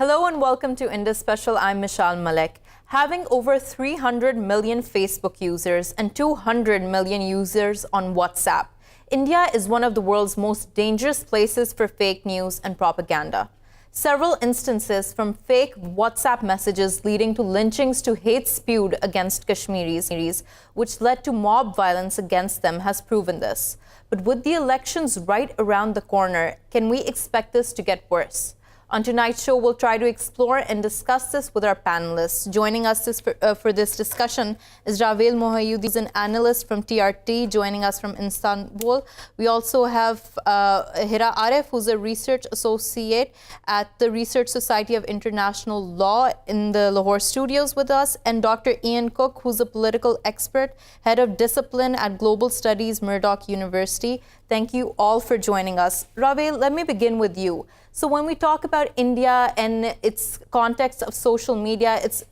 Hello and welcome to Indus Special. I'm Meshal Malik. Having over 300 million Facebook users and 200 million users on WhatsApp, India is one of the world's most dangerous places for fake news and propaganda. Several instances from fake WhatsApp messages leading to lynchings to hate spewed against Kashmiris, which led to mob violence against them, has proven this. But with the elections right around the corner, can we expect this to get worse? On tonight's show, we'll try to explore and discuss this with our panelists. Joining us for this discussion is Ravale Mohydin, who's an analyst from TRT, joining us from Istanbul. We also have Hira Arif, who's a research associate at the Research Society of International Law in the Lahore studios with us, and Dr. Ian Cook, who's a political expert, head of discipline at Global Studies, Murdoch University. Thank you all for joining us. Ravale, let me begin with you. So when we talk about India and its context of social media, it's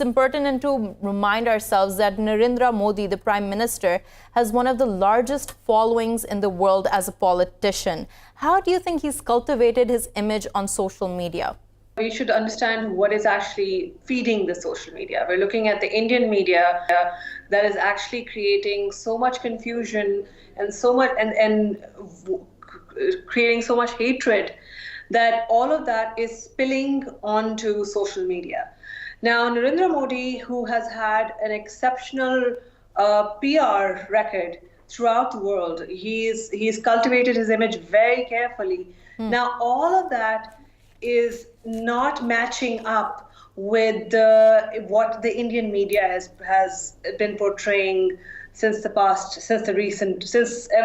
important to remind ourselves that Narendra Modi, the Prime Minister, has one of the largest followings in the world as a politician. How do you think he's cultivated his image on social media? We should understand what is actually feeding the social media. We're looking at the Indian media that is actually creating so much confusion and so much and creating so much hatred that all of that is spilling onto social media. Now, Narendra Modi, who has had an exceptional PR record throughout the world, he's cultivated his image very carefully. Now, all of that is not matching up with what the Indian media has been portraying since ever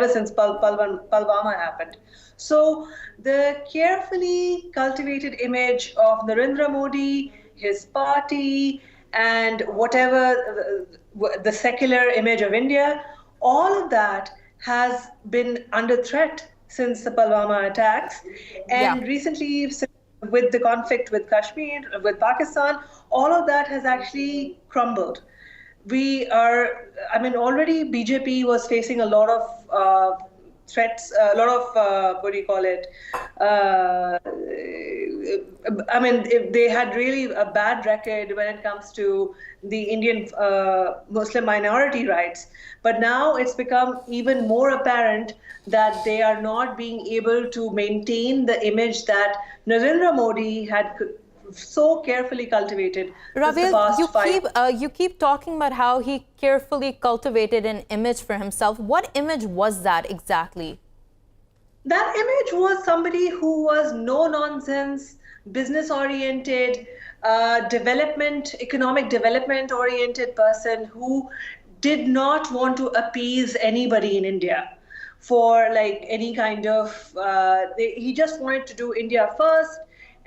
since Pulwama happened. So the carefully cultivated image of Narendra Modi, his party, and whatever the secular image of India, all of that has been under threat since the Pulwama attacks. And recently, with the conflict with Kashmir, with Pakistan, all of that has actually crumbled. Already BJP was facing a lot of threats, a lot of, they had really a bad record when it comes to the Indian Muslim minority rights. But now it's become even more apparent that they are not being able to maintain the image that Narendra Modi had so carefully cultivated. Ravale, you keep talking about how he carefully cultivated an image for himself. What image was that exactly? That image was somebody who was no-nonsense, business-oriented, economic development-oriented person who did not want to appease anybody in India for any kind of, he just wanted to do India first.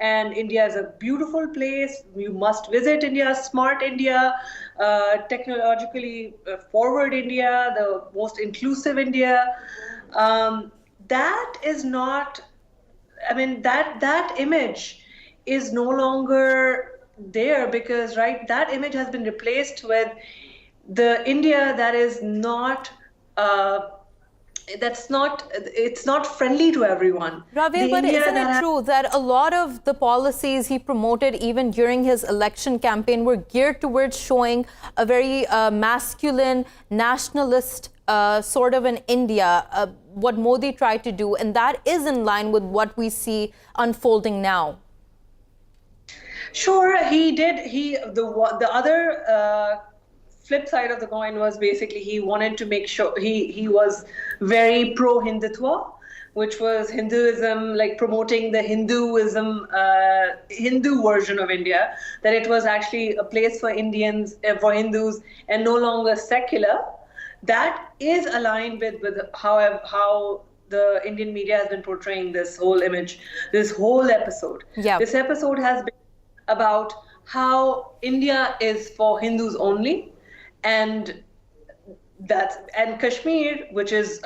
And India is a beautiful place. You must visit India, smart India, technologically forward India, the most inclusive India. That is not, that image is no longer there because, that image has been replaced with the India that is not, it's not friendly to everyone. Ravale, but isn't it true that a lot of the policies he promoted even during his election campaign were geared towards showing a very masculine, nationalist sort of an India, what Modi tried to do, and that is in line with what we see unfolding now? Sure, he did. The other flip side of the coin was basically he wanted to make sure he was very pro-Hindutva, which was Hinduism, promoting the Hinduism, Hindu version of India, that it was actually a place for Indians, for Hindus, and no longer secular. That is aligned with how the Indian media has been portraying this whole image, this whole episode. This episode has been about how India is for Hindus only, and Kashmir, which is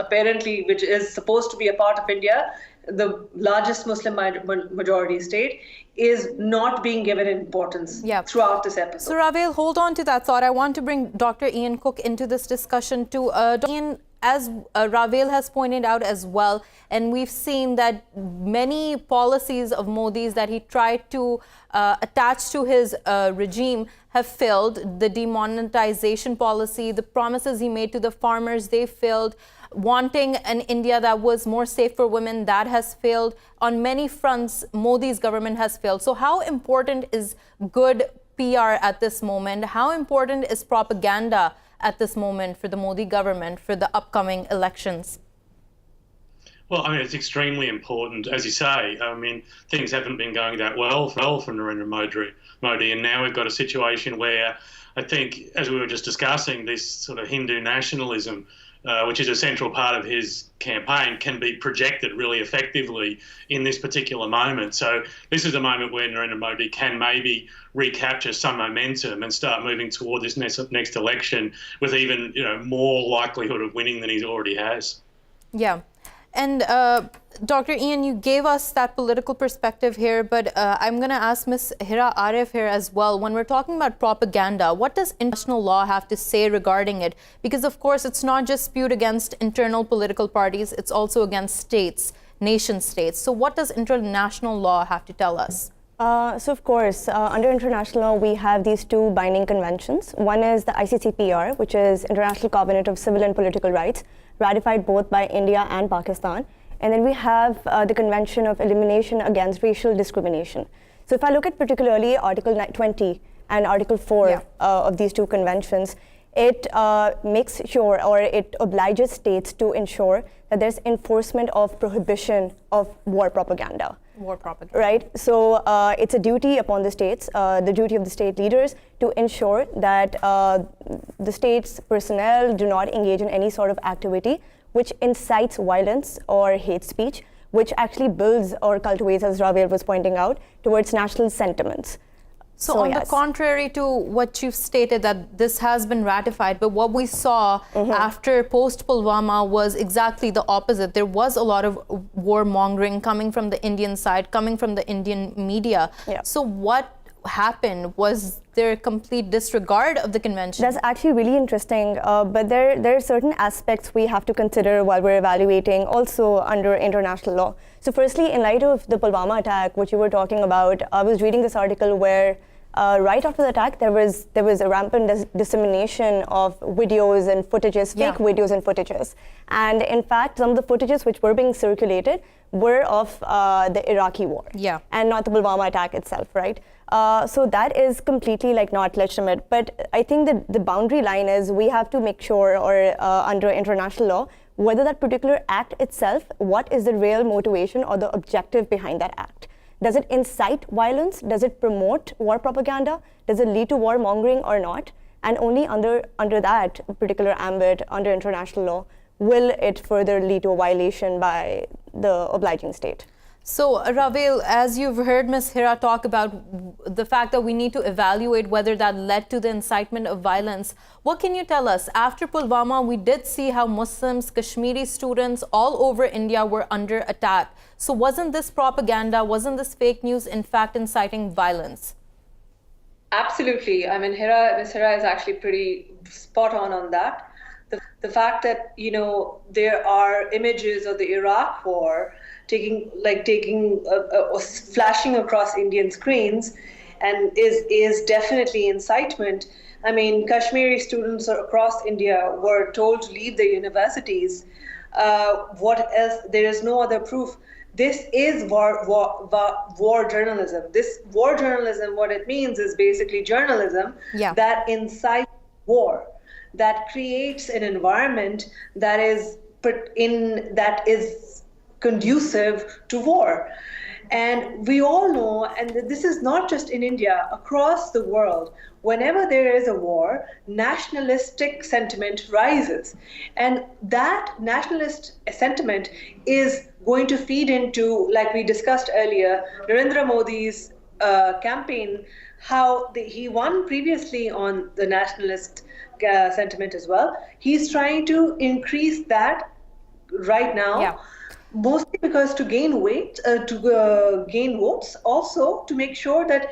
supposed to be a part of India, the largest Muslim majority state, is not being given importance throughout this episode. So Ravale, hold on to that thought. I want to bring Dr. Ian Cook into this discussion too. Ian, as Ravale has pointed out as well, and we've seen that many policies of Modi's that he tried to attach to his regime have failed. The demonetization policy, the promises he made to the farmers, they failed. Wanting an India that was more safe for women, that has failed. On many fronts, Modi's government has failed. So how important is good PR at this moment? How important is propaganda at this moment for the Modi government for the upcoming elections? Well, I mean, it's extremely important, as you say. I mean, things haven't been going that well for Narendra Modi, and now we've got a situation where I think, as we were just discussing, this sort of Hindu nationalism, which is a central part of his campaign, can be projected really effectively in this particular moment. So this is a moment where Narendra Modi can maybe recapture some momentum and start moving toward this next election with even more likelihood of winning than he already has. Yeah. And Dr. Ian, you gave us that political perspective here, but I'm going to ask Ms. Hira Arif here as well. When we're talking about propaganda, what does international law have to say regarding it? Because, of course, it's not just spewed against internal political parties, it's also against states, nation states. So what does international law have to tell us? So, of course, under international law, we have these two binding conventions. One is the ICCPR, which is International Covenant of Civil and Political Rights, ratified both by India and Pakistan. And then we have the Convention of Elimination Against Racial Discrimination. So if I look at particularly Article 20 and Article 4 of these two conventions, it makes sure, or it obliges states to ensure that there's enforcement of prohibition of war propaganda. War propaganda. Right? So it's a duty upon the states, the duty of the state leaders to ensure that the state's personnel do not engage in any sort of activity which incites violence or hate speech, which actually builds or cultivates, as Ravale was pointing out, towards national sentiments. So on the contrary to what you've stated, that this has been ratified, but what we saw after post-Pulwama was exactly the opposite. There was a lot of warmongering coming from the Indian side, coming from the Indian media. So what happened? Was there a complete disregard of the convention? That's actually really interesting, but there are certain aspects we have to consider while we're evaluating also under international law. So firstly, in light of the Pulwama attack, which you were talking about, I was reading this article where right after the attack, there was a rampant dissemination of videos and footages, fake videos and footages. And in fact, some of the footages which were being circulated were of the Iraqi war and not the Pulwama attack itself, right? So that is completely not legitimate. But I think that the boundary line is we have to make sure, or under international law, whether that particular act itself, what is the real motivation or the objective behind that act? Does it incite violence? Does it promote war propaganda? Does it lead to warmongering or not? And only under that particular ambit, under international law, will it further lead to a violation by the obliging state. So, Ravale, as you've heard Ms. Hira talk about the fact that we need to evaluate whether that led to the incitement of violence, what can you tell us? After Pulwama, we did see how Muslims, Kashmiri students all over India were under attack. So wasn't this propaganda, wasn't this fake news, in fact, inciting violence? Absolutely. I mean, Ms. Hira is actually pretty spot on that. The fact that, there are images of the Iraq war flashing across Indian screens and is definitely incitement. I mean, Kashmiri students across India were told to leave their universities. What else? There is no other proof. This is war journalism. This war journalism, what it means is basically journalism that incites war, that creates an environment that is conducive to war. And we all know, and this is not just in India, across the world, whenever there is a war, nationalistic sentiment rises. And that nationalist sentiment is going to feed into, like we discussed earlier, Narendra Modi's campaign, how he won previously on the nationalist sentiment as well. He's trying to increase that right now. Mostly because to gain weight, gain votes, also to make sure that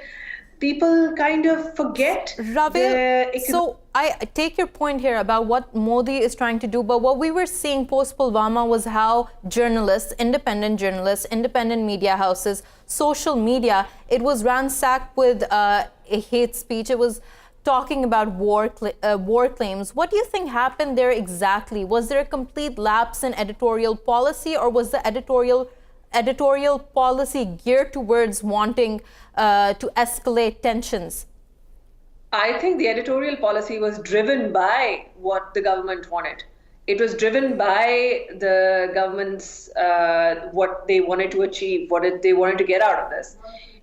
people kind of forget Ravale, so I take your point here about what Modi is trying to do, but what we were seeing post-Pulwama was how journalists, independent media houses, social media, it was ransacked with a hate speech. It was talking about war claims. What do you think happened there exactly? Was there a complete lapse in editorial policy, or was the editorial policy geared towards wanting to escalate tensions? I think the editorial policy was driven by what the government wanted. It was driven by the government's what they wanted to achieve, they wanted to get out of this.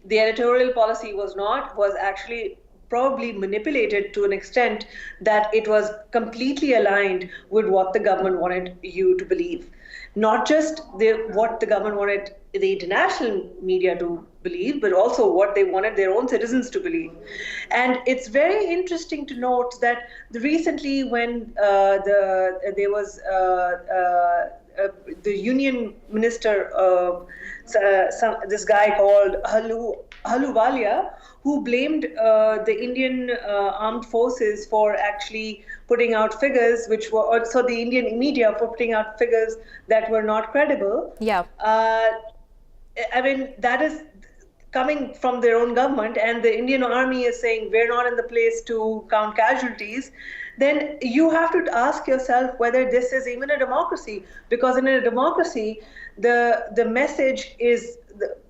The editorial policy was actually probably manipulated to an extent that it was completely aligned with what the government wanted you to believe. Not just what the government wanted the international media to believe, but also what they wanted their own citizens to believe. And it's very interesting to note that recently when there was the union minister, this guy called Ahluwalia, who blamed the Indian armed forces for actually putting out figures which were also the Indian media for putting out figures that were not credible. Yeah. I mean, that is coming from their own government, and the Indian army is saying we're not in the place to count casualties. Then you have to ask yourself whether this is even a democracy, because in a democracy, the message is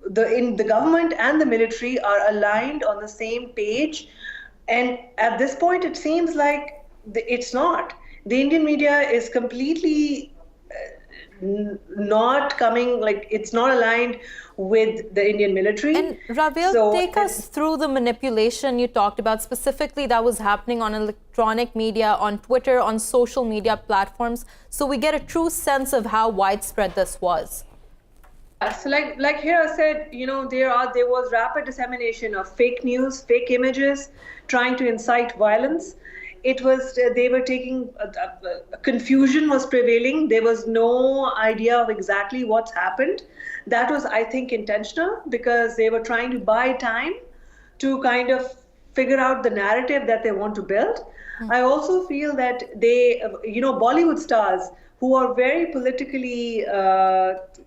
the government and the military are aligned on the same page, and at this point it seems like it's not. The Indian media is completely not coming, like it's not aligned with the Indian military. And Ravale, take us through the manipulation you talked about, specifically that was happening on electronic media, on Twitter, on social media platforms, so we get a true sense of how widespread this was. So like Hira said, there was rapid dissemination of fake news, fake images, trying to incite violence. It was, they were taking, confusion was prevailing. There was no idea of exactly what's happened. That was, I think, intentional, because they were trying to buy time to kind of figure out the narrative that they want to build. I also feel that they, Bollywood stars who are very politically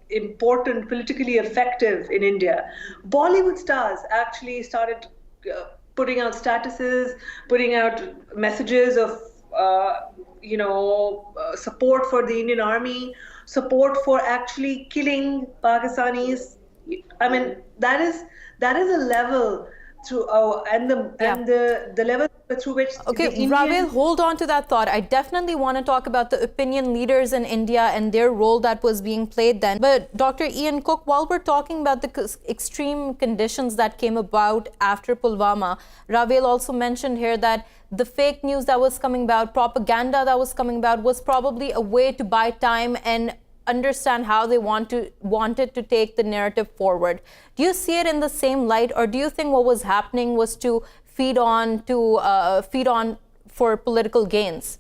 important, politically effective in India, Bollywood stars actually started putting out statuses, putting out messages of, support for the Indian army, support for actually killing Pakistanis. I mean, that is a level through, the level through which. Okay, Ravale, hold on to that thought. I definitely want to talk about the opinion leaders in India and their role that was being played then. But Dr. Ian Cook, while we're talking about the extreme conditions that came about after Pulwama, Ravale also mentioned here that the fake news that was coming about, propaganda that was coming about, was probably a way to buy time and understand how they wanted to take the narrative forward. Do you see it in the same light, or do you think what was happening was to feed on for political gains?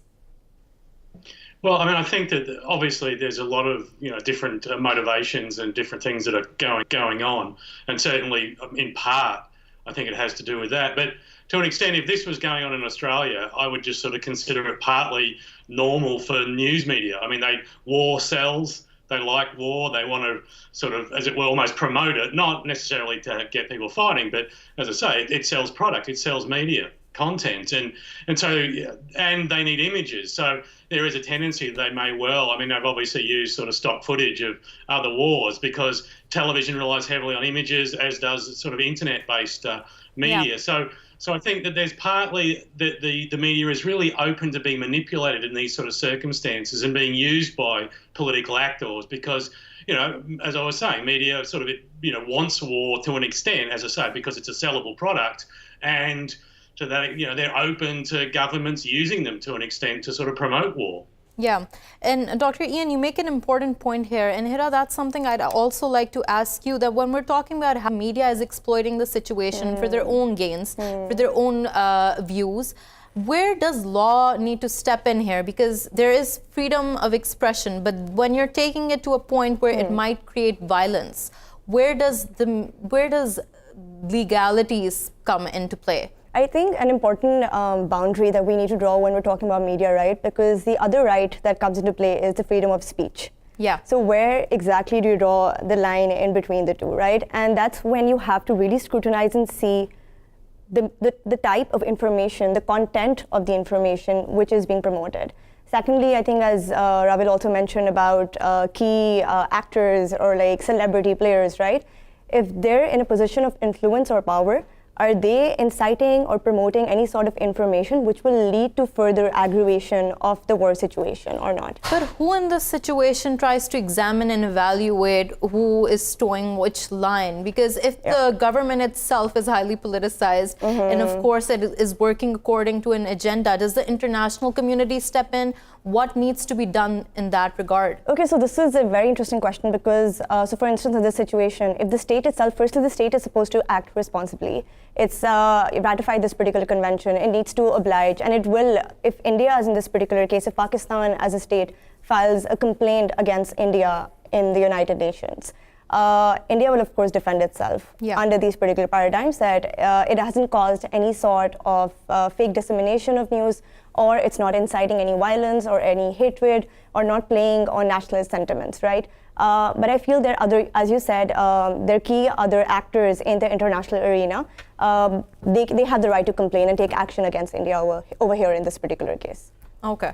Well, I mean, I think that obviously there's a lot of different motivations and different things that are going on, and certainly in part, I think it has to do with that. But to an extent, if this was going on in Australia, I would just sort of consider it partly normal for news media. I mean, war sells. They like war. They want to sort of, as it were, almost promote it, not necessarily to get people fighting, but as I say, it sells product, it sells media content, and they need images. So there is a tendency that they may well. I mean, they've obviously used sort of stock footage of other wars because television relies heavily on images, as does sort of internet-based media. Yeah. So I think that there's partly that the media is really open to being manipulated in these sort of circumstances and being used by political actors because, as I was saying, media sort of, wants war to an extent, as I say, because it's a sellable product, and to that, they're open to governments using them to an extent to sort of promote war. Yeah, and Dr. Ian, you make an important point here, and Hira, that's something I'd also like to ask you, that when we're talking about how media is exploiting the situation for their own gains, for their own views, where does law need to step in here? Because there is freedom of expression, but when you're taking it to a point where it might create violence, where does legalities come into play? I think an important boundary that we need to draw when we're talking about media, right? Because the other right that comes into play is the freedom of speech. Yeah. So where exactly do you draw the line in between the two, right? And that's when you have to really scrutinize and see the type of information, the content of the information which is being promoted. Secondly, I think as Ravale also mentioned about key actors or like celebrity players, right? If they're in a position of influence or power, are they inciting or promoting any sort of information which will lead to further aggravation of the war situation or not? But who in this situation tries to examine and evaluate who is towing which line? Because if the government itself is highly politicized and of course it is working according to an agenda, does the international community step in? What needs to be done in that regard? Okay, so this is a very interesting question because, so for instance, in this situation, if the state itself, firstly, the state is supposed to act responsibly. It's ratified this particular convention, it needs to oblige, and it will, if India, as in this particular case, if Pakistan as a state files a complaint against India in the United Nations, India will of course defend itself under these particular paradigms that it hasn't caused any sort of fake dissemination of news, or it's not inciting any violence or any hatred, or not playing on nationalist sentiments, right? But I feel there are other, as you said, there are key other actors in the international arena. They have the right to complain and take action against India over here in this particular case. Okay.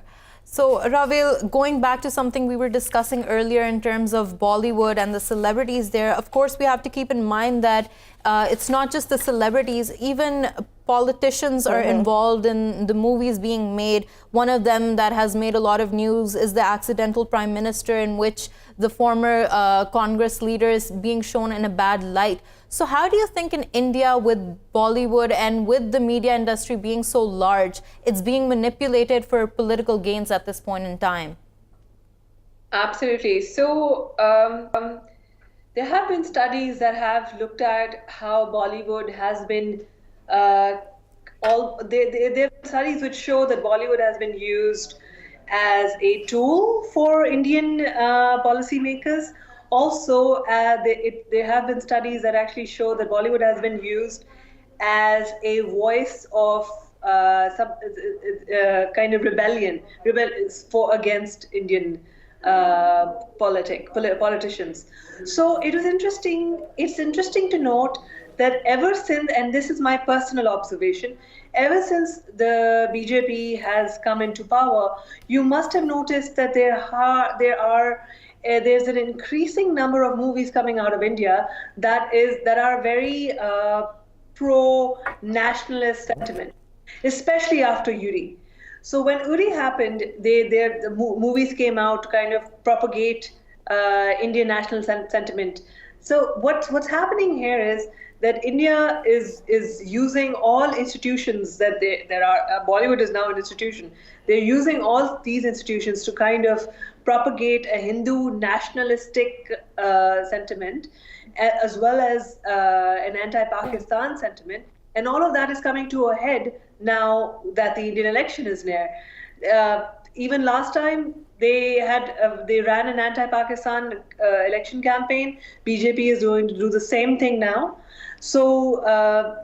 So, Ravale, going back to something we were discussing earlier in terms of Bollywood and the celebrities there, of course, we have to keep in mind that it's not just the celebrities, even politicians are involved in the movies being made. One of them that has made a lot of news is the accidental prime minister, in which the former Congress leader is being shown in a bad light. So how do you think in India, with Bollywood and with the media industry being so large, it's being manipulated for political gains at this point in time? Absolutely. So there have been studies that have looked at how Bollywood has been, there are studies which show that Bollywood has been used as a tool for Indian policymakers. Also, there have been studies that actually show that Bollywood has been used as a voice of some kind of rebellion against Indian politicians. So it was interesting. It's interesting to note that ever since, and this is my personal observation, ever since the BJP has come into power, you must have noticed that there's an increasing number of movies coming out of India that are very pro-nationalist sentiment, especially after Uri. So when Uri happened, the movies came out to kind of propagate Indian national sentiment. So what's happening here is that India is using all institutions that there are. Bollywood is now an institution. They're using all these institutions to kind of propagate a Hindu nationalistic sentiment, as well as an anti-Pakistan sentiment. And all of that is coming to a head now that the Indian election is near. Even last time, they ran an anti-Pakistan election campaign. BJP is going to do the same thing now. So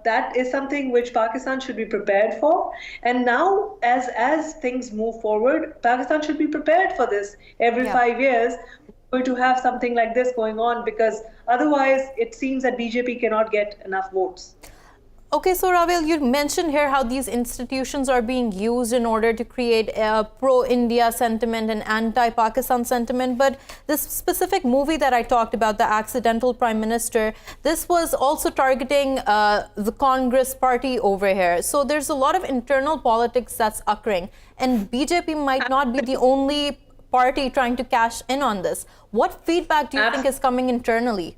that is something which Pakistan should be prepared for. And now, as things move forward, Pakistan should be prepared for this. Every 5 years, we're going to have something like this going on, because otherwise it seems that BJP cannot get enough votes. Okay, so Ravale, you mentioned here how these institutions are being used in order to create a pro-India sentiment and anti-Pakistan sentiment. But this specific movie that I talked about, The Accidental Prime Minister, this was also targeting the Congress party over here. So there's a lot of internal politics that's occurring. And BJP might not be the only party trying to cash in on this. What feedback do you think is coming internally?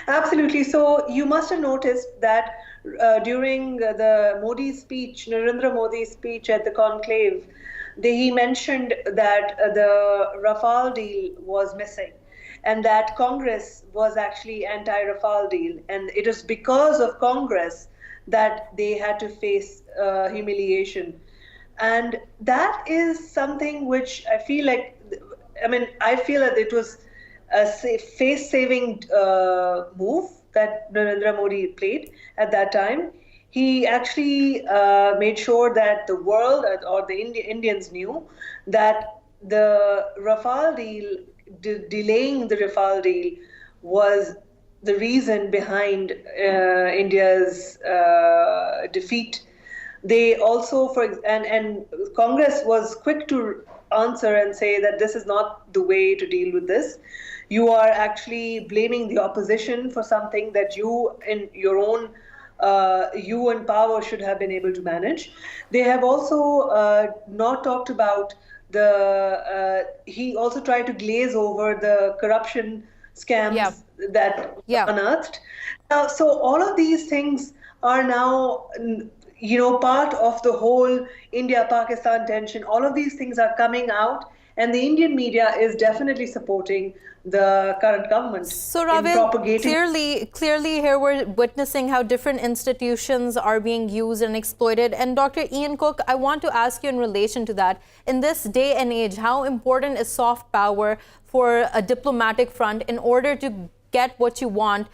Absolutely. So you must have noticed that during the Narendra Modi's speech at the conclave, he mentioned that the Rafale deal was missing, and that Congress was actually anti-Rafale deal. And it was because of Congress that they had to face humiliation. And that is something which I feel that it was a face-saving move that Narendra Modi played at that time. he actually made sure that the world or the Indians knew that the Rafale deal, delaying the Rafale deal, was the reason behind India's defeat. They also, and Congress was quick to answer and say that this is not the way to deal with this. You are actually blaming the opposition for something that you, in your own, you and power should have been able to manage. They have also not talked about he also tried to glaze over the corruption scams that unearthed. So all of these things are now, part of the whole India-Pakistan tension. All of these things are coming out, and the Indian media is definitely supporting the current government. So Ravale, clearly here we're witnessing how different institutions are being used and exploited. And Dr. Ian Cook, I want to ask you in relation to that. In this day and age, how important is soft power for a diplomatic front in order to get what you want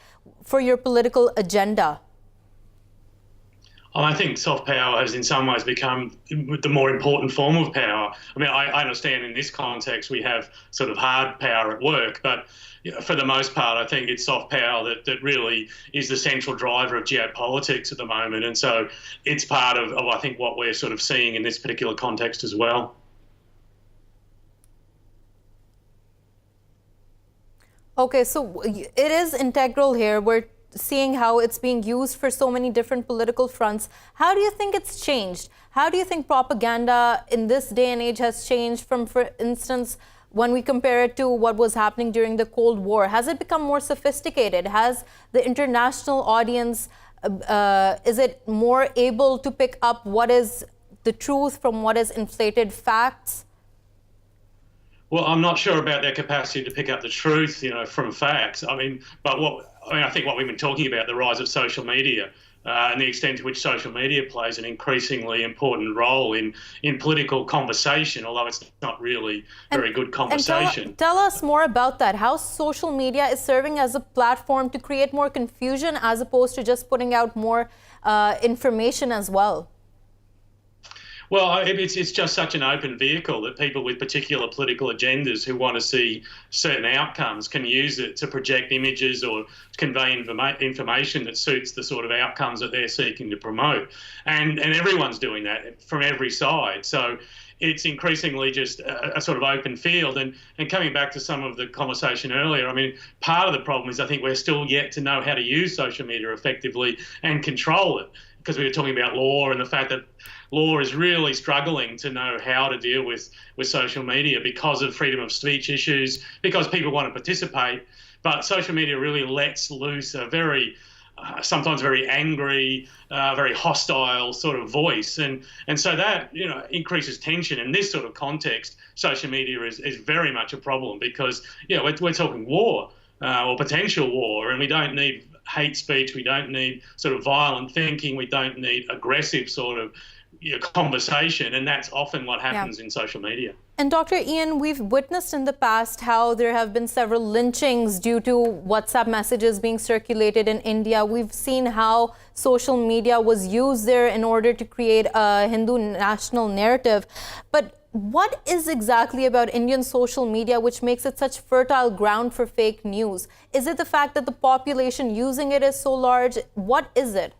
for your political agenda? I think soft power has in some ways become the more important form of power. I mean, I understand in this context we have sort of hard power at work, but for the most part, I think it's soft power that really is the central driver of geopolitics at the moment. And so it's part of I think, what we're sort of seeing in this particular context as well. Okay, so it is integral here. We're seeing how it's being used for so many different political fronts. How do you think it's changed? How do you think propaganda in this day and age has changed from, for instance, when we compare it to what was happening during the Cold War? Has it become more sophisticated? Has the international audience, is it more able to pick up what is the truth from what is inflated facts? Well, I'm not sure about their capacity to pick up the truth, from facts. I think what we've been talking about, the rise of social media and the extent to which social media plays an increasingly important role in political conversation, although it's not really very good conversation. And tell us more about that, how social media is serving as a platform to create more confusion as opposed to just putting out more information as well. Well, it's just such an open vehicle that people with particular political agendas who want to see certain outcomes can use it to project images or convey information that suits the sort of outcomes that they're seeking to promote. And everyone's doing that from every side. So it's increasingly just a sort of open field. And coming back to some of the conversation earlier, I mean, part of the problem is I think we're still yet to know how to use social media effectively and control it, because we were talking about law and the fact that law is really struggling to know how to deal with social media because of freedom of speech issues, because people want to participate. But social media really lets loose a very, sometimes very angry, very hostile sort of voice. And so that, increases tension. In this sort of context, social media is very much a problem because, we're talking war or potential war, and we don't need hate speech, we don't need sort of violent thinking, we don't need aggressive sort of conversation, and that's often what happens in social media. And Dr. Ian, we've witnessed in the past how there have been several lynchings due to WhatsApp messages being circulated in India. We've seen how social media was used there in order to create a Hindu national narrative. But what is exactly about Indian social media which makes it such fertile ground for fake news? Is it the fact that the population using it is so large? What is it?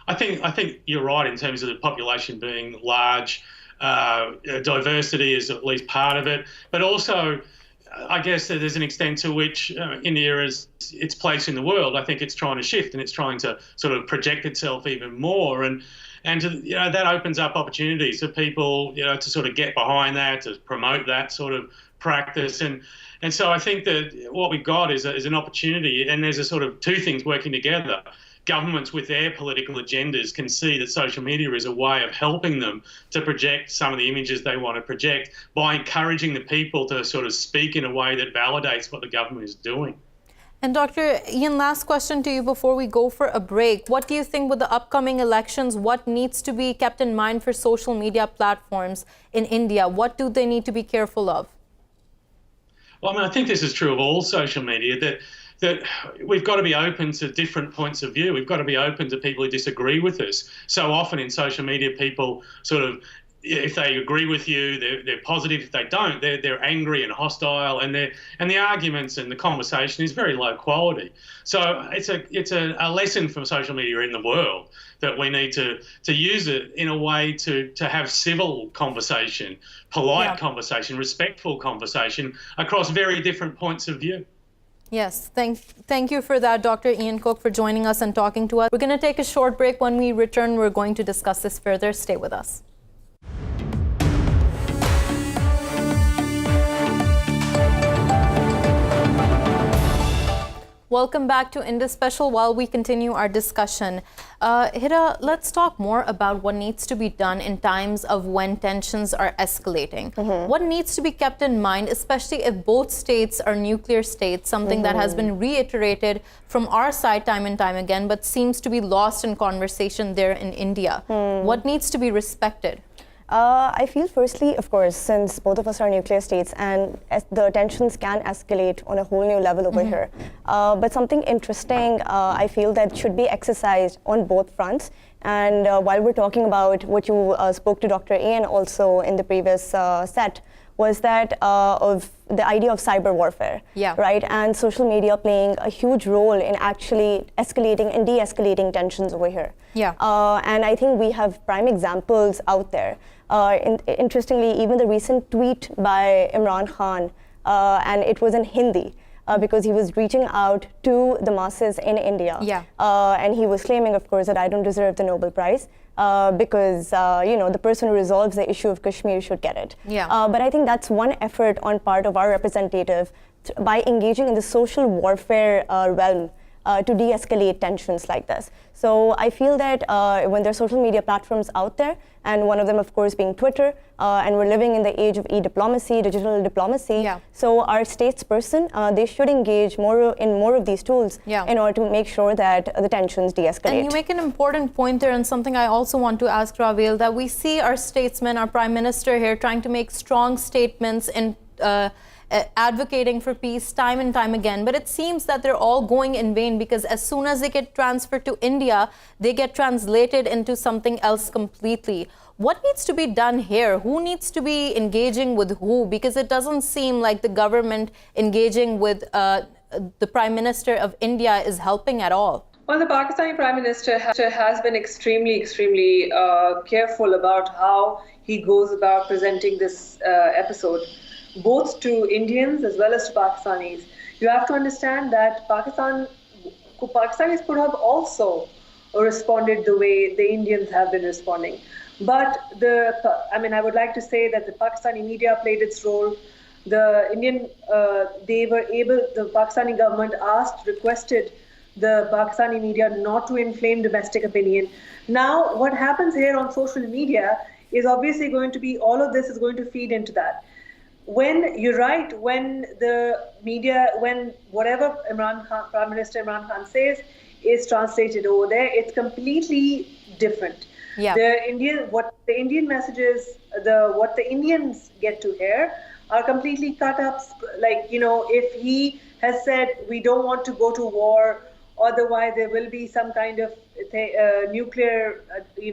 I think you're right in terms of the population being large. Diversity is at least part of it, but also I guess that there's an extent to which India is its place in the world. I think it's trying to shift and it's trying to sort of project itself even more, and to, that opens up opportunities for people to sort of get behind that, to promote that sort of practice, and so I think that what we've got is an opportunity, and there's a sort of two things working together. Governments with their political agendas can see that social media is a way of helping them to project some of the images they want to project by encouraging the people to sort of speak in a way that validates what the government is doing. And Dr. Ian, last question to you before we go for a break. What do you think with the upcoming elections, what needs to be kept in mind for social media platforms in India? What do they need to be careful of? Well, I mean, I think this is true of all social media, that that we've got to be open to different points of view. We've got to be open to people who disagree with us. So often in social media, people sort of, if they agree with you, they're positive. If they don't, they're angry and hostile, and the arguments and the conversation is very low quality. So it's a lesson from social media in the world that we need to use it in a way to have civil conversation, polite conversation, respectful conversation across very different points of view. Yes, thank you for that, Dr. Ian Cook, for joining us and talking to us. We're going to take a short break. When we return, we're going to discuss this further. Stay with us. Welcome back to Indus Special. While we continue our discussion, Hira, let's talk more about what needs to be done in times of when tensions are escalating. What needs to be kept in mind, especially if both states are nuclear states, something that has been reiterated from our side time and time again, but seems to be lost in conversation there in India. What needs to be respected? I feel firstly, of course, since both of us are nuclear states and the tensions can escalate on a whole new level over here. But something interesting I feel that should be exercised on both fronts. And while we're talking about what you spoke to Dr. Ian also in the previous set, was that of the idea of cyber warfare, right? And social media playing a huge role in actually escalating and de-escalating tensions over here. And I think we have prime examples out there. Interestingly, even the recent tweet by Imran Khan, and it was in Hindi, because he was reaching out to the masses in India. And he was claiming, of course, that I don't deserve the Nobel Prize. Because the person who resolves the issue of Kashmir should get it. But I think that's one effort on part of our representative by engaging in the social warfare realm to de-escalate tensions like this. So I feel that when there are social media platforms out there, and one of them, of course, being Twitter, and we're living in the age of e-diplomacy, digital diplomacy. So our statesperson, they should engage more of these tools in order to make sure that the tensions de-escalate. And you make an important point there, and something I also want to ask Ravale, that we see our statesmen, our Prime Minister here, trying to make strong statements in advocating for peace time and time again, but it seems that they're all going in vain, because as soon as they get transferred to India, they get translated into something else completely. What needs to be done here? Who needs to be engaging with who? Because it doesn't seem like the government engaging with the Prime Minister of India is helping at all. Well, the Pakistani Prime Minister has been extremely careful about how he goes about presenting this episode, both to Indians as well as to Pakistanis. You have to understand that Pakistanis could have also responded the way the Indians have been responding. But I would like to say that the Pakistani media played its role. The Pakistani government requested the Pakistani media not to inflame domestic opinion. Now, what happens here on social media is obviously going to be, all of this is going to feed into that. When you're right, when the media, when whatever Prime Minister Imran Khan says is translated over there, it's completely different. What the Indian messages, what the Indians get to hear are completely cut up. Like, if he has said we don't want to go to war, otherwise there will be some kind of nuclear, we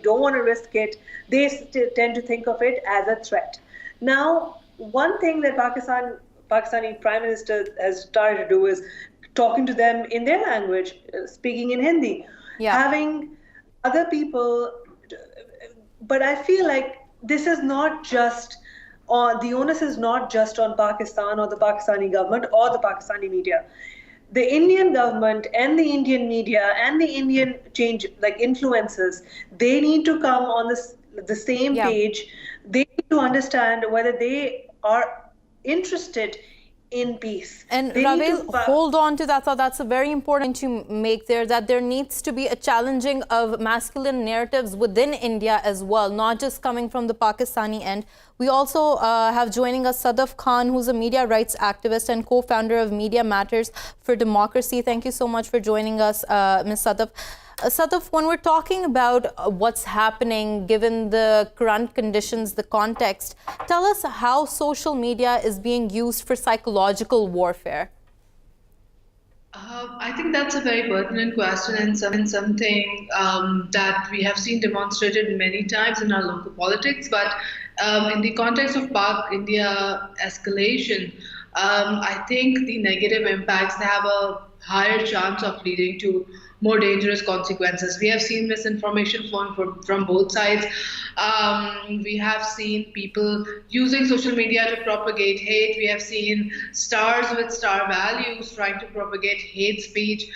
don't want to risk it, they tend to think of it as a threat. Now, one thing that Pakistani Prime Minister has started to do is talking to them in their language, speaking in Hindi, having other people. But I feel like this is not just the onus is not just on Pakistan or the Pakistani government or the Pakistani media. The Indian government and the Indian media and the Indian influencers, they need to come on the same page. They need to understand whether they are interested in peace. And Ravale, hold on to that thought. That's a very important to make there, that there needs to be a challenging of masculine narratives within India as well, not just coming from the Pakistani end. We also have joining us Sadaf Khan, who's a media rights activist and co-founder of Media Matters for Democracy. Thank you so much for joining us, Ms. Sadaf. Sadaf, when we're talking about what's happening, given the current conditions, the context, tell us how social media is being used for psychological warfare. I think that's a very pertinent question and something that we have seen demonstrated many times in our local politics. But in the context of Pak-India escalation, I think the negative impacts have a higher chance of leading to more dangerous consequences. We have seen misinformation from both sides. We have seen people using social media to propagate hate. We have seen stars with star values trying to propagate hate speech,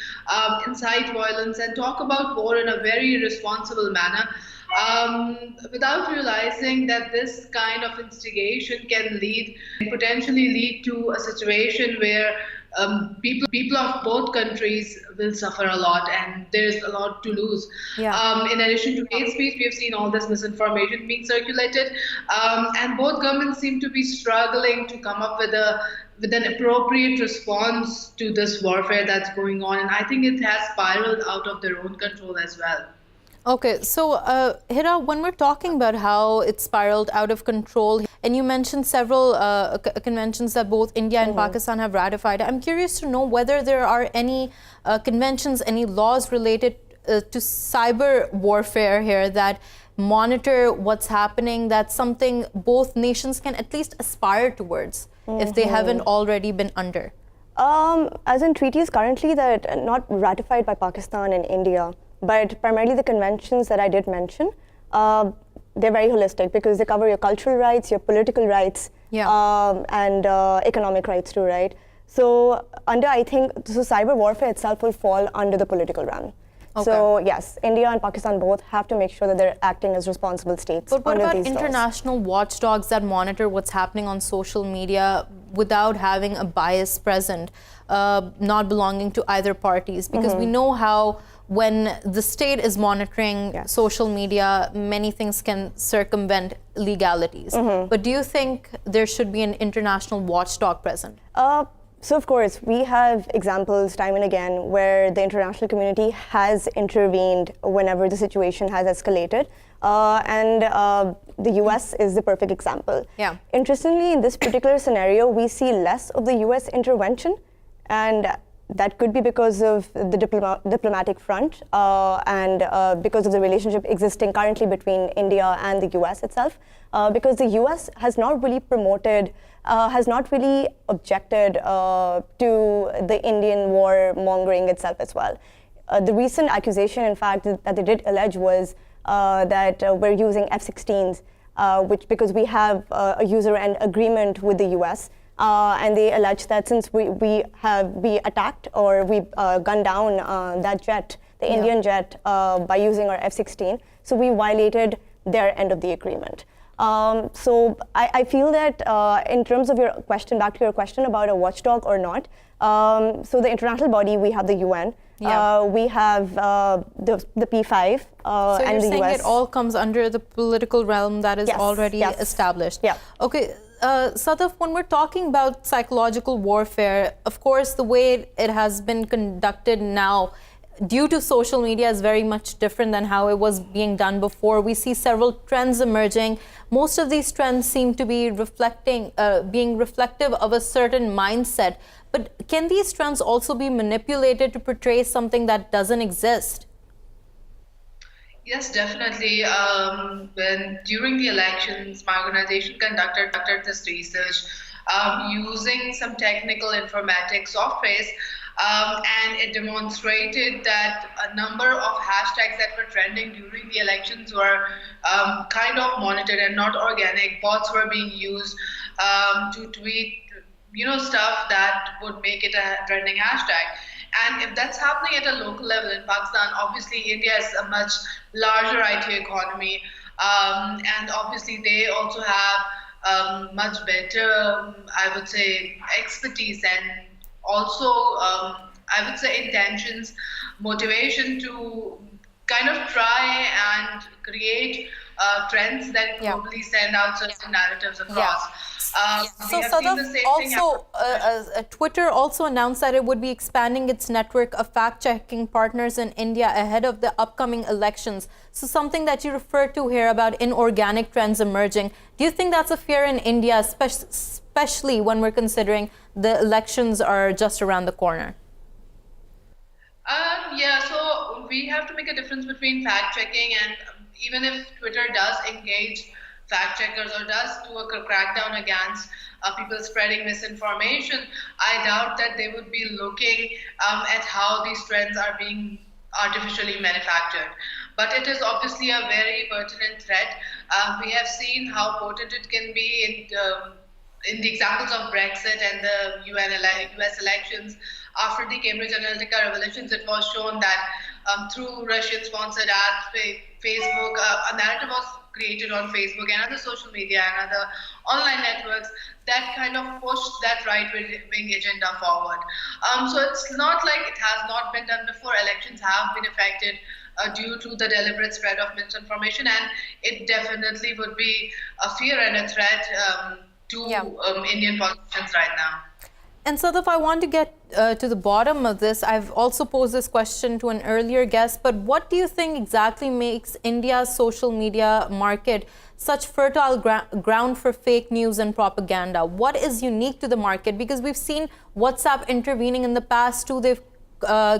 incite violence, and talk about war in a very irresponsible manner. Without realizing that this kind of instigation can potentially lead to a situation where people of both countries will suffer a lot, and there's a lot to lose. Yeah. In addition to hate speech, we have seen all this misinformation being circulated, and both governments seem to be struggling to come up with an appropriate response to this warfare that's going on, and I think it has spiraled out of their own control as well. Okay, so Hira, when we're talking about how it spiraled out of control, and you mentioned several conventions that both India and Pakistan have ratified, I'm curious to know whether there are any conventions, any laws related to cyber warfare here that monitor what's happening, that's something both nations can at least aspire towards if they haven't already been under. As in treaties currently that are not ratified by Pakistan and India, but primarily the conventions that I did mention, they're very holistic because they cover your cultural rights, your political rights, and economic rights too, right? So I think cyber warfare itself will fall under the political realm. Okay. So yes, India and Pakistan both have to make sure that they're acting as responsible states. But what under about these international watchdogs that monitor what's happening on social media without having a bias present, not belonging to either parties? Because we know how when the state is monitoring social media, many things can circumvent legalities. But do you think there should be an international watchdog present? So of course, we have examples time and again where the international community has intervened whenever the situation has escalated. And the US is the perfect example. Yeah. Interestingly, in this particular scenario, we see less of the US intervention, and that could be because of the diplomatic front and because of the relationship existing currently between India and the US itself. Because the US has not really promoted, has not really objected to the Indian war mongering itself as well. The recent accusation, in fact, that they did allege was that we're using F-16s, which because we have a user end agreement with the US. And they allege that since we attacked or we gunned down that jet, the Indian jet, by using our F-16, so we violated their end of the agreement. So I feel that in terms of your question, back to your question about a watchdog or not, so the international body, we have the UN, we have the P5 so and the US. So you're saying it all comes under the political realm that is already established? Yeah. Okay. Sadaf, when we're talking about psychological warfare, of course, the way it has been conducted now due to social media is very much different than how it was being done before. We see several trends emerging. Most of these trends seem to be being reflective of a certain mindset. But can these trends also be manipulated to portray something that doesn't exist? Yes, definitely. When during the elections, my organization conducted this research using some technical informatics softwares, and it demonstrated that a number of hashtags that were trending during the elections were kind of monitored and not organic. Bots were being used to tweet, stuff that would make it a trending hashtag. And if that's happening at a local level in Pakistan, obviously India is a much larger IT economy, and obviously they also have much better, I would say, expertise and also, I would say, intentions, motivation to kind of try and create trends that probably send out certain narratives across. So Sadaf, also, Twitter also announced that it would be expanding its network of fact-checking partners in India ahead of the upcoming elections. So something that you referred to here about inorganic trends emerging. Do you think that's a fear in India, especially when we're considering the elections are just around the corner? Yeah, so we have to make a difference between fact checking and even if Twitter does engage fact checkers or does do a crackdown against people spreading misinformation, I doubt that they would be looking at how these trends are being artificially manufactured. But it is obviously a very pertinent threat. We have seen how potent it can be in the examples of Brexit and the US elections. After the Cambridge Analytica revelations, it was shown that through Russian-sponsored ads, Facebook, a narrative was created on Facebook and other social media and other online networks that kind of pushed that right-wing agenda forward. So it's not like it has not been done before. Elections have been affected due to the deliberate spread of misinformation, and it definitely would be a fear and a threat to Indian politicians right now. And Sadaf, I want to get to the bottom of this. I've also posed this question to an earlier guest, but what do you think exactly makes India's social media market such fertile ground for fake news and propaganda? What is unique to the market? Because we've seen WhatsApp intervening in the past too. They've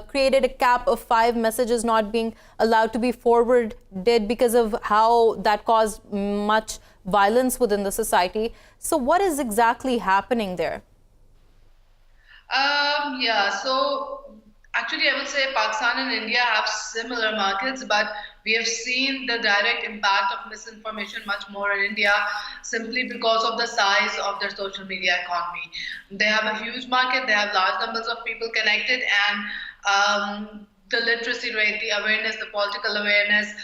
created a cap of 5 messages not being allowed to be forwarded because of how that caused much violence within the society. So what is exactly happening there? So actually I would say Pakistan and India have similar markets, but we have seen the direct impact of misinformation much more in India simply because of the size of their social media economy. They have a huge market, they have large numbers of people connected, and the literacy rate, the awareness, the political awareness,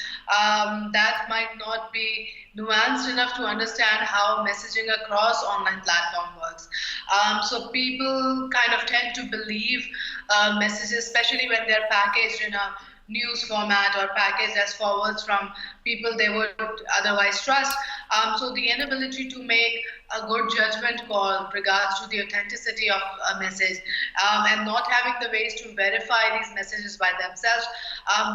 that might not be nuanced enough to understand how messaging across online platform works. So people kind of tend to believe messages, especially when they're packaged in a news format or packaged as forwards from people they would otherwise trust. So the inability to make a good judgment call in regards to the authenticity of a message and not having the ways to verify these messages by themselves,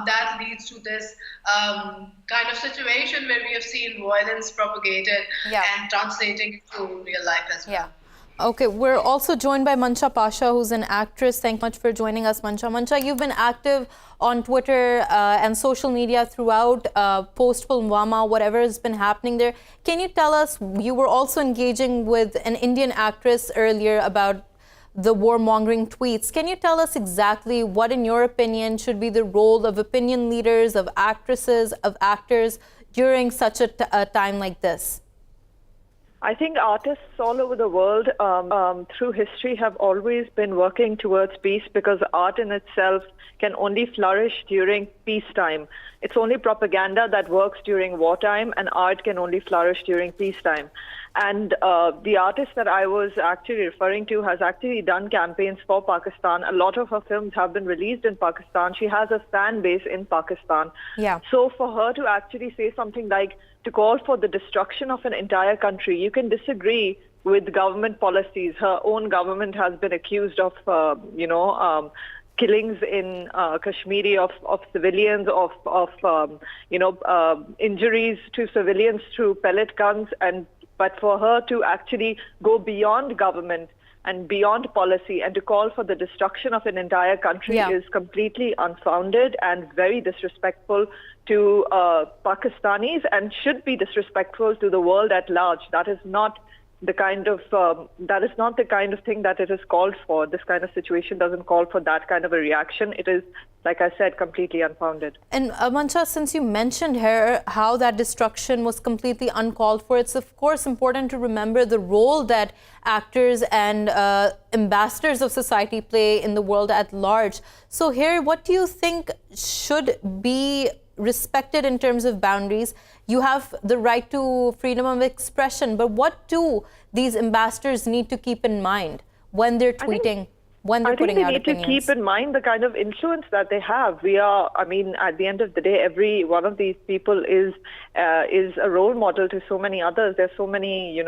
that leads to this kind of situation where we have seen violence propagated and translating into real life as well. Okay, we're also joined by Mansha Pasha, who's an actress. Thank you much for joining us, Mansha. Mansha, you've been active on Twitter and social media throughout post-Pulwama, whatever has been happening there. Can you tell us, you were also engaging with an Indian actress earlier about the warmongering tweets. Can you tell us exactly what, in your opinion, should be the role of opinion leaders, of actresses, of actors during such a time like this? I think artists all over the world through history have always been working towards peace, because art in itself can only flourish during peacetime. It's only propaganda that works during wartime, and art can only flourish during peacetime. And the artist that I was actually referring to has actually done campaigns for Pakistan. A lot of her films have been released in Pakistan. She has a fan base in Pakistan. So for her to actually say something like, to call for the destruction of an entire country, you can disagree with government policies. Her own government has been accused of, killings in Kashmir of civilians, of injuries to civilians through pellet guns, but for her to actually go beyond government and beyond policy and to call for the destruction of an entire country is completely unfounded and very disrespectful to Pakistanis, and should be disrespectful to the world at large. That is not the kind of thing that it is called for. This kind of situation doesn't call for that kind of a reaction. It is, like I said, completely unfounded. And Mansha, since you mentioned here how that destruction was completely uncalled for, it's of course important to remember the role that actors and ambassadors of society play in the world at large. So here, what do you think should be respected in terms of boundaries? You have the right to freedom of expression, but what do these ambassadors need to keep in mind when they're tweeting, when they're putting out opinions? I think they need to keep in mind the kind of influence that they have. At the end of the day, every one of these people is a role model to so many others. There's so many,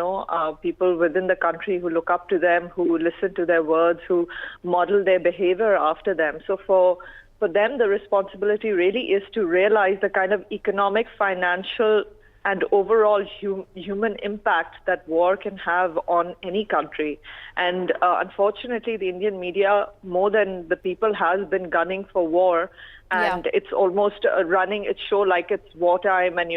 people within the country who look up to them, who listen to their words, who model their behavior after them. So for them, the responsibility really is to realize the kind of economic, financial and overall human impact that war can have on any country. And unfortunately, the Indian media, more than the people, has been gunning for war. And it's almost running its show like it's wartime. And,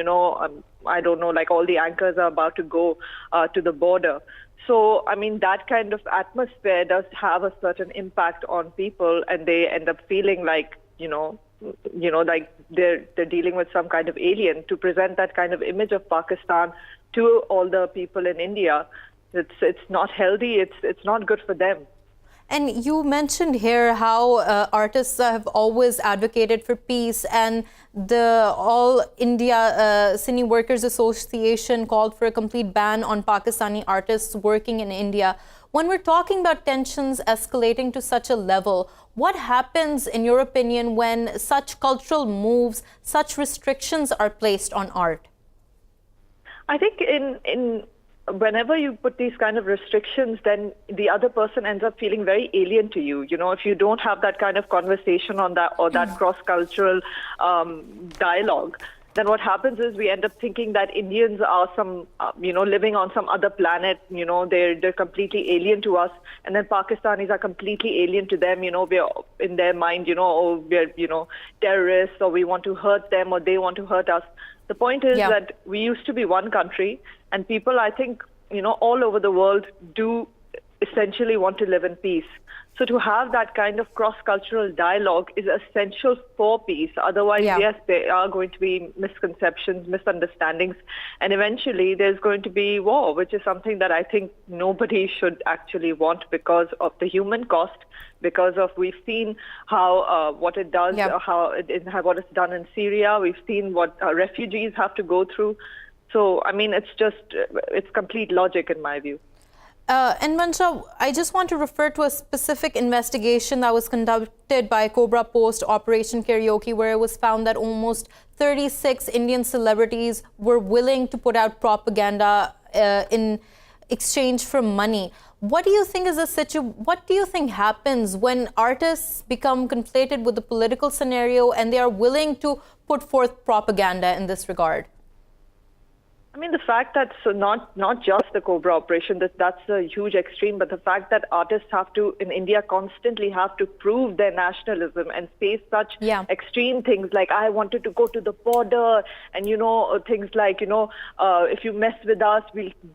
I don't know, like all the anchors are about to go to the border. So, I mean, that kind of atmosphere does have a certain impact on people, and they end up feeling like, like they're dealing with some kind of alien. To present that kind of image of Pakistan to all the people in India, it's not healthy. It's not good for them. And you mentioned here how artists have always advocated for peace, and the All India Cine Workers Association called for a complete ban on Pakistani artists working in India. When we're talking about tensions escalating to such a level, what happens, in your opinion, when such cultural moves, such restrictions are placed on art? I think whenever you put these kind of restrictions, then the other person ends up feeling very alien to you. If you don't have that kind of conversation on that, or that cross-cultural dialogue, then what happens is we end up thinking that Indians are living on some other planet. They're completely alien to us, and then Pakistanis are completely alien to them. We're in their mind, we're terrorists, or we want to hurt them, or they want to hurt us. The point is that we used to be one country, and people, I think, all over the world do essentially want to live in peace. So to have that kind of cross-cultural dialogue is essential for peace. Otherwise, yes, there are going to be misconceptions, misunderstandings, and eventually there's going to be war, which is something that I think nobody should actually want because of the human cost, because of we've seen how what it does, what it's done in Syria. We've seen what refugees have to go through. So, I mean, it's complete logic in my view. And Mansha, I just want to refer to a specific investigation that was conducted by Cobra Post Operation Karaoke, where it was found that almost 36 Indian celebrities were willing to put out propaganda in exchange for money. What do you think is what do you think happens when artists become conflated with the political scenario and they are willing to put forth propaganda in this regard? I mean, the fact that not just the Cobra operation, that's a huge extreme, but the fact that artists have to, in India, constantly have to prove their nationalism and face such extreme things like, I wanted to go to the border, and, things like, if you mess with us,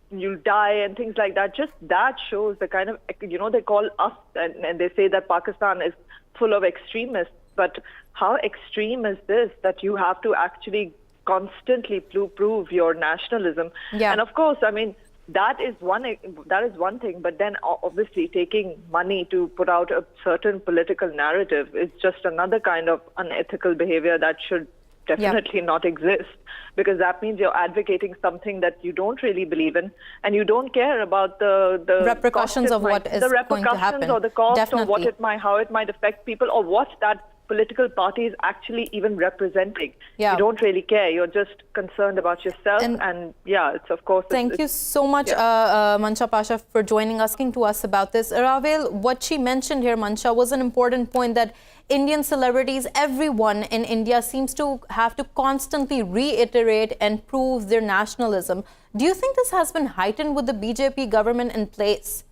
you'll die, and things like that. Just that shows the kind of, they call us, and they say that Pakistan is full of extremists. But how extreme is this, that you have to actually constantly prove your nationalism? And of course, I mean, that is one thing, but then obviously taking money to put out a certain political narrative is just another kind of unethical behavior that should definitely not exist, because that means you're advocating something that you don't really believe in, and you don't care about the repercussions of what is going to happen, or the cost, or how it might affect people, or what that political party is actually even representing. You don't really care. You're just concerned about yourself. And it's of course. Thank you so much, Mansha Pasha, for joining us, talking to us about this. Ravale, what she mentioned here, Mansha, was an important point, that Indian celebrities, everyone in India seems to have to constantly reiterate and prove their nationalism. Do you think this has been heightened with the BJP government in place?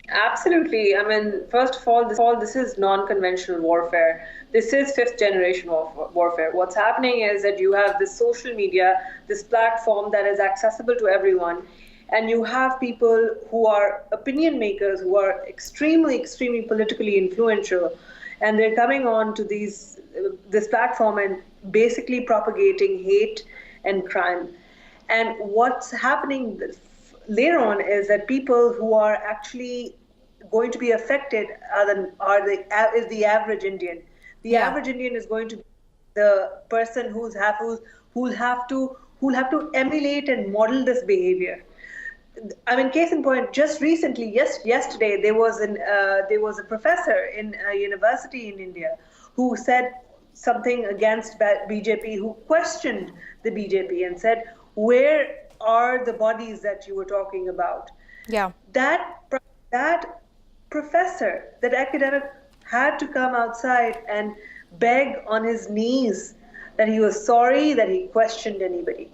Absolutely. I mean, first of all, this is non-conventional warfare. This is fifth generation warfare. What's happening is that you have this social media, this platform that is accessible to everyone, and you have people who are opinion makers, who are extremely, extremely politically influential, and they're coming on to this platform and basically propagating hate and crime. And what's happening later on is that people who are actually going to be affected is the average Indian. The average Indian is going to be the person who'll have to emulate and model this behavior. I mean, case in point, just recently, yesterday, there was a professor in a university in India who said something against BJP, who questioned the BJP and said, where are the bodies that you were talking about? That professor, that academic, had to come outside and beg on his knees that he was sorry that he questioned anybody.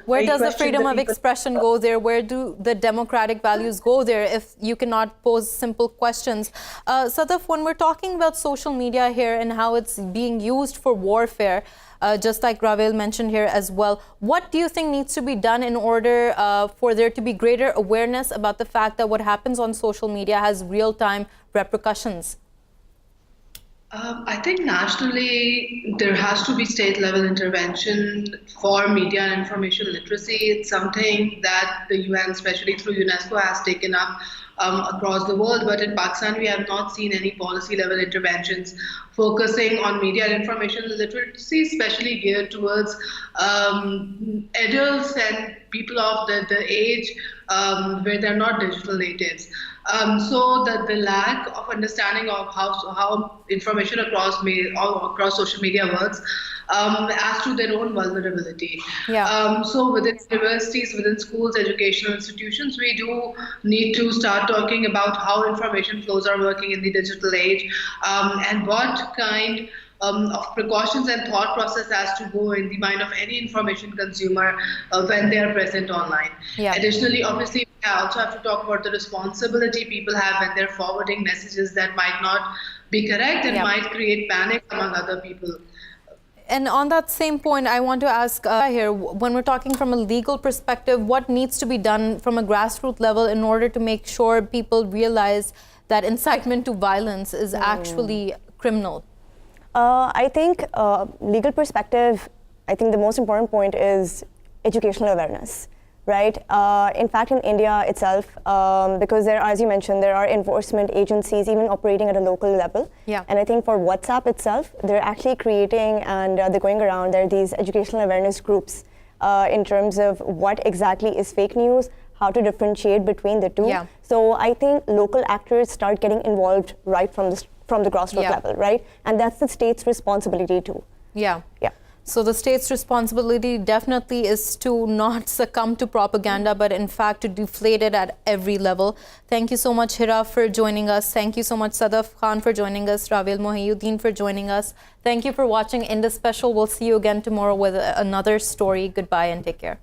Where does the question freedom that of people- expression go there? Where do the democratic values go there if you cannot pose simple questions? Sadaf, when we're talking about social media here and how it's being used for warfare, just like Ravale mentioned here as well, what do you think needs to be done in order for there to be greater awareness about the fact that what happens on social media has real-time repercussions? I think nationally there has to be state-level intervention for media and information literacy. It's something that the UN, especially through UNESCO, has taken up across the world. But in Pakistan, we have not seen any policy-level interventions focusing on media and information literacy, especially geared towards adults and people of the age where they're not digital natives. So that the lack of understanding of how information across social media works as to their own vulnerability. Yeah. So within universities, within schools, educational institutions, we do need to start talking about how information flows are working in the digital age and what kind of precautions and thought process has to go in the mind of any information consumer when they are present online. Yeah. Additionally, obviously, we also have to talk about the responsibility people have when they're forwarding messages that might not be correct and might create panic among other people. And on that same point, I want to ask here, when we're talking from a legal perspective, what needs to be done from a grassroots level in order to make sure people realize that incitement to violence is actually criminal? I think legal perspective, I think the most important point is educational awareness, right? In fact, in India itself, because there, as you mentioned, there are enforcement agencies even operating at a local level. Yeah. And I think for WhatsApp itself, they're actually creating and they're going around, there are these educational awareness groups in terms of what exactly is fake news, how to differentiate between the two. Yeah. So I think local actors start getting involved right from the grassroots level, right? And that's the state's responsibility too. Yeah. Yeah. So the state's responsibility definitely is to not succumb to propaganda, but in fact to deflate it at every level. Thank you so much, Hira, for joining us. Thank you so much, Sadaf Khan, for joining us. Ravale Mohydin for joining us. Thank you for watching Indus Special. We'll see you again tomorrow with another story. Goodbye and take care.